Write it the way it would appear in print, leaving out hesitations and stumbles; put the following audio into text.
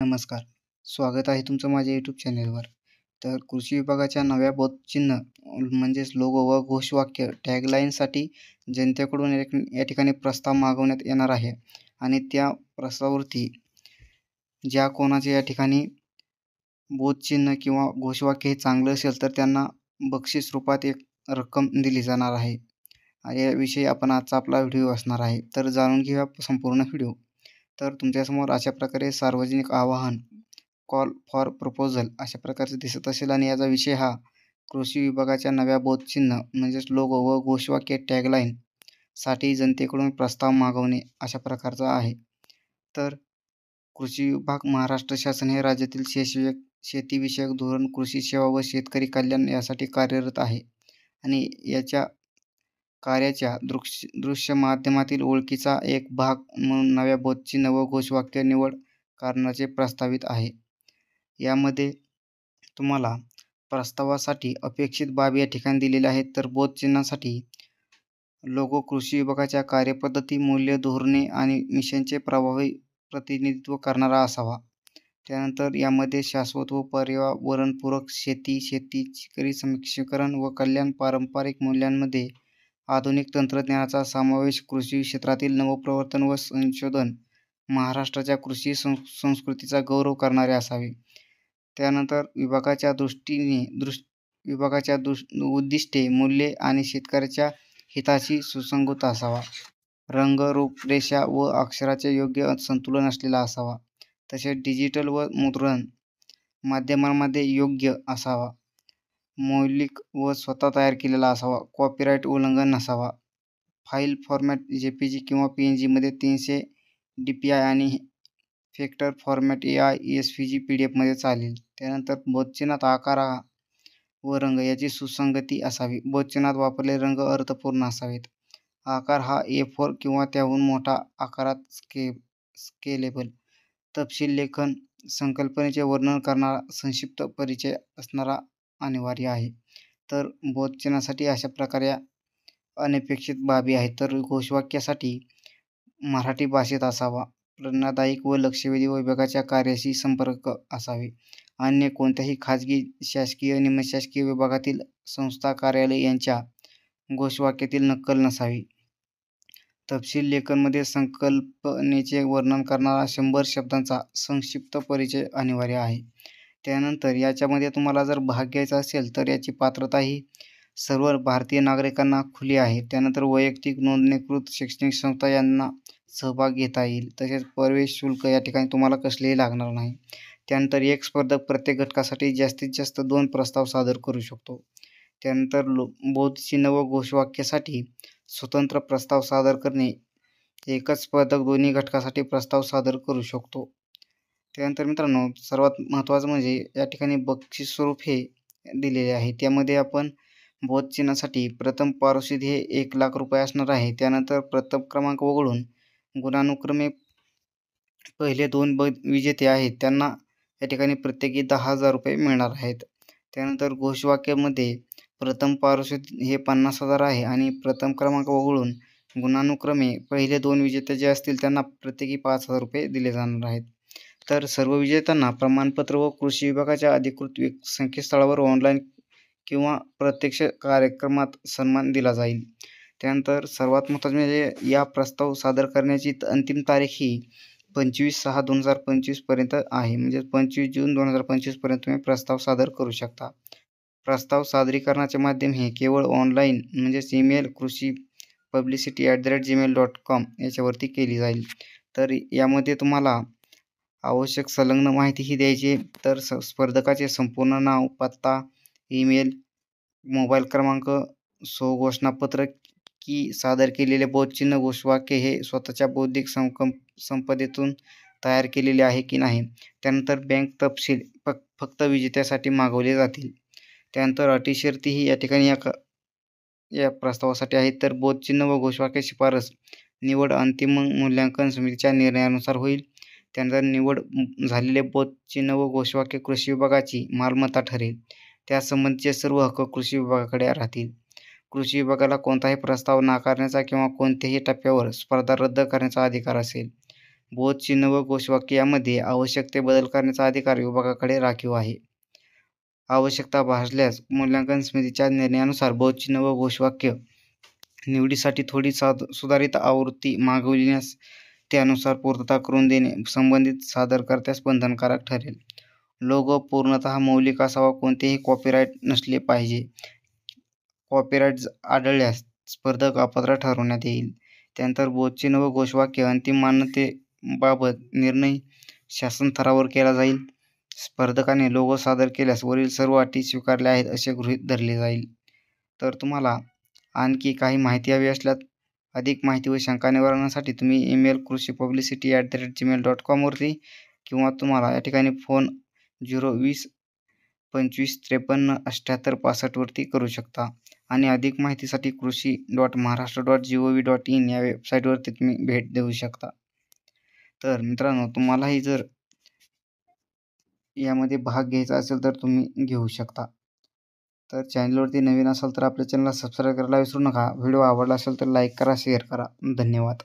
नमस्कार. स्वागत आहे तुमचं माझ्या यूट्यूब चॅनेलवर. तर कृषी विभागाच्या नव्या बोधचिन्ह म्हणजेच लोगो व घोषवाक्य टॅगलाईनसाठी जनतेकडून या ठिकाणी प्रस्ताव मागवण्यात येणार आहे आणि त्या प्रस्तावावरती ज्या कोणाचे या ठिकाणी बोधचिन्ह किंवा घोषवाक्य हे चांगलं असेल तर त्यांना बक्षीस रूपात एक रक्कम दिली जाणार आहे. याविषयी आपण आजचा आपला व्हिडिओ असणार आहे. तर जाणून घेऊया संपूर्ण व्हिडिओ. तर तुमच्यासमोर अशा प्रकारे सार्वजनिक आवाहन कॉल फॉर प्रपोजल अशा प्रकारचे दिसत असेल आणि याचा विषय हा कृषी विभागाच्या नव्या बोधचिन्ह म्हणजेच लोगो व घोषवाक्य टॅगलाईन साठी जनतेकडून प्रस्ताव मागवणे अशा प्रकारचा आहे. तर कृषी विभाग महाराष्ट्र शासन हे राज्यातील शेतीविषयक धोरण, कृषी सेवा व शेतकरी कल्याण यासाठी कार्यरत आहे आणि याच्या कार्याच्या दृश्य माध्यमातील ओळखीचा एक भाग म्हणून नव्या बोधचिन्ह व घोषवाक्य निवड करण्याचे प्रस्तावित आहे. यामध्ये तुम्हाला प्रस्तावासाठी अपेक्षित बाबी या ठिकाणी दिलेल्या आहेत. तर बोधचिन्हासाठी लोगो कृषी विभागाच्या कार्यपद्धती, मूल्य, धोरणे आणि मिशनचे प्रभावी प्रतिनिधित्व करणारा असावा. त्यानंतर यामध्ये शाश्वत व पर्यावरणपूरक शेती, शेतकरी सक्षमीकरण व कल्याण, पारंपरिक मूल्यांमध्ये आधुनिक तंत्रज्ञानाचा समावेश, कृषी क्षेत्रातील नवप्रवर्तन व संशोधन, महाराष्ट्राच्या कृषी संस्कृतीचा गौरव करणारे असावे. त्यानंतर विभागाच्या उद्दिष्टे, मूल्ये आणि शेतकऱ्याच्या हिताशी सुसंगत असावा. रंग, रूपरेषा व अक्षराचे योग्य संतुलन असलेला असावा. तसेच डिजिटल व मुद्रण माध्यमांमध्ये योग्य असावा. मौलिक व स्वतः तयार केलेला असावा. कॉपीराईट उल्लंघन नसावा. फाईल फॉर्मॅट JPG किंवा PNG मध्ये 300 DPI आणि factor format AI SVG PDF मध्ये चालेल. त्यानंतर बोधचिन्हात आकार व रंग याची सुसंगती असावी. बोधचिन्हात वापरलेले रंग अर्थपूर्ण असावेत. आकार हा A4 किंवा त्याहून मोठा आकारात स्केलेबल. तपशील लेखन, संकल्पनेचे वर्णन करणारा संक्षिप्त परिचय असणारा अनिवार्य आहे. तर बोधचिन्हासाठी अशा प्रकारे अनपेक्षित बाबी आहेत. तर घोषवाक्यासाठी मराठी भाषेत असावा. प्रेरणादायक व लक्षवेधी विभागाच्या कार्याशी संपर्क असावे. अन्य कोणत्याही खाजगी, शासकीय, निमशासकीय विभागातील संस्था, कार्यालय यांच्या घोषवाक्यातील नक्कल नसावी. तपशील लेखनमध्ये संकल्पनेचे वर्णन करणारा 100 शब्दांचा संक्षिप्त परिचय अनिवार्य आहे. त्यानंतर याच्यामध्ये तुम्हाला जर भाग घ्यायचा असेल तर याची पात्रता ही सर्व भारतीय नागरिकांना खुली आहे. त्यानंतर वैयक्तिक, नोंदणीकृत शैक्षणिक संस्था यांना सहभाग घेता येईल. तसेच प्रवेश शुल्क या ठिकाणी तुम्हाला कसलेही लागणार नाही. त्यानंतर एक स्पर्धक प्रत्येक घटकासाठी जास्तीत जास्त 2 प्रस्ताव सादर करू शकतो. त्यानंतर बोधचिन्ह व घोषवाक्यासाठी स्वतंत्र प्रस्ताव सादर करणे, एकच स्पर्धक दोन्ही घटकासाठी प्रस्ताव सादर करू शकतो. त्यानंतर मित्रांनो, सर्वात महत्त्वाचं म्हणजे या ठिकाणी बक्षीस स्वरूप हे दिलेले आहे. त्यामध्ये आपण बोधचिन्हासाठी प्रथम पारितोषिक हे 1 लाख रुपये असणार आहे. त्यानंतर प्रथम क्रमांक वगळून गुणानुक्रमे पहिले 2 विजेते आहेत त्यांना या ठिकाणी प्रत्येकी 10,000 रुपये मिळणार आहेत. त्यानंतर घोषवाक्यामध्ये प्रथम पारितोषिक हे 50,000 आहे आणि प्रथम क्रमांक वगळून गुणानुक्रमे पहिले 2 विजेते जे असतील त्यांना प्रत्येकी 5,000 रुपये दिले जाणार आहेत. तर सर्व विजेत्यांना प्रमाणपत्र व कृषी विभागाच्या अधिकृत संकेतस्थळावर ऑनलाईन किंवा प्रत्यक्ष कार्यक्रमात सन्मान दिला जाईल. त्यानंतर सर्वात महत्त्वाचे म्हणजे या प्रस्ताव सादर करण्याची अंतिम तारीख ही 25/6/2025 पर्यंत आहे. म्हणजे 25 जून 2025 पर्यंत तुम्ही प्रस्ताव सादर करू शकता. प्रस्ताव सादरीकरणाचे माध्यम हे केवळ ऑनलाईन म्हणजेच ईमेल कृषीpublicity@gmail.com याच्यावरती केली जाईल. तर यामध्ये तुम्हाला आवश्यक संलग्न माहितीही द्यायची. तर स्पर्धकाचे संपूर्ण नाव, पत्ता, ईमेल, मोबाईल क्रमांक, स्वघोषणापत्र की सादर केलेले बोधचिन्ह घोषवाक्य हे स्वतःच्या बौद्धिक संपदेतून तयार केलेले आहे की नाही. त्यानंतर बँक तपशील फक्त विजेत्यासाठी मागवले जातील. त्यानंतर अटी शर्तीही या ठिकाणी या प्रस्तावासाठी आहेत. तर बोधचिन्ह व घोषवाक्य शिफारस निवड अंतिम मूल्यांकन समितीच्या निर्णयानुसार होईल. त्यानंतर निवड झालेले बोधचिन्ह व घोषवाक्य कृषी विभागाची मालमत्ता ठरेल. त्यासंबंधीचे सर्व हक्क कृषी विभागाकडे राहतील. कृषी विभागाला कोणताही प्रस्ताव नाकारण्याचा किंवा कोणत्याही टप्प्यावर स्पर्धा रद्द करण्याचा अधिकार असेल. बोधचिन्ह व घोषवाक्य यामध्ये आवश्यक ते बदल करण्याचा अधिकार विभागाकडे राखीव आहे. आवश्यकता भासल्यास मूल्यांकन समितीच्या निर्णयानुसार बोधचिन्ह व घोषवाक्य निवडीसाठी थोडी सुधारित आवृत्ती मागविण्यास त्यानुसार पूर्तता करून देणे संबंधित सादरकर्त्यास बंधनकारक ठरेल. लोगो पूर्णतः मौलिक असावा. कोणतेही कॉपीराइट नसले पाहिजे. कॉपीराइट आढळल्यास स्पर्धक अपात्र ठरवण्यात येईल. त्यानंतर बोधचिन्ह व घोषवाक्य अंतिम मान्यतेबाबत निर्णय शासन स्तरावर केला जाईल. स्पर्धकाने लोगो सादर केल्यास वरील सर्व अटी स्वीकारल्या आहेत असे गृहीत धरले जाईल. तर तुम्हाला आणखी काही माहिती हवी असल्यास अधिक माहिती व शंका निवारणासाठी तुम्ही ईमेल krushipublicity@gmail.com वरती किंवा तुम्हाला या ठिकाणी फोन 020 25 53 78 65 वरती करू शकता. आणि अधिक माहितीसाठी कृषी.महाराष्ट्र.gov.in या वेबसाईटवरती तुम्ही भेट देऊ शकता. तर मित्रांनो, तुम्हालाही जर यामध्ये भाग घ्यायचा असेल तर तुम्ही घेऊ शकता. तर चॅनलवरती नवीन असाल तर आपल्या चॅनलला सबस्क्राईब करायला विसरू नका. व्हिडिओ आवडला असेल तर लाईक करा, शेअर करा. धन्यवाद.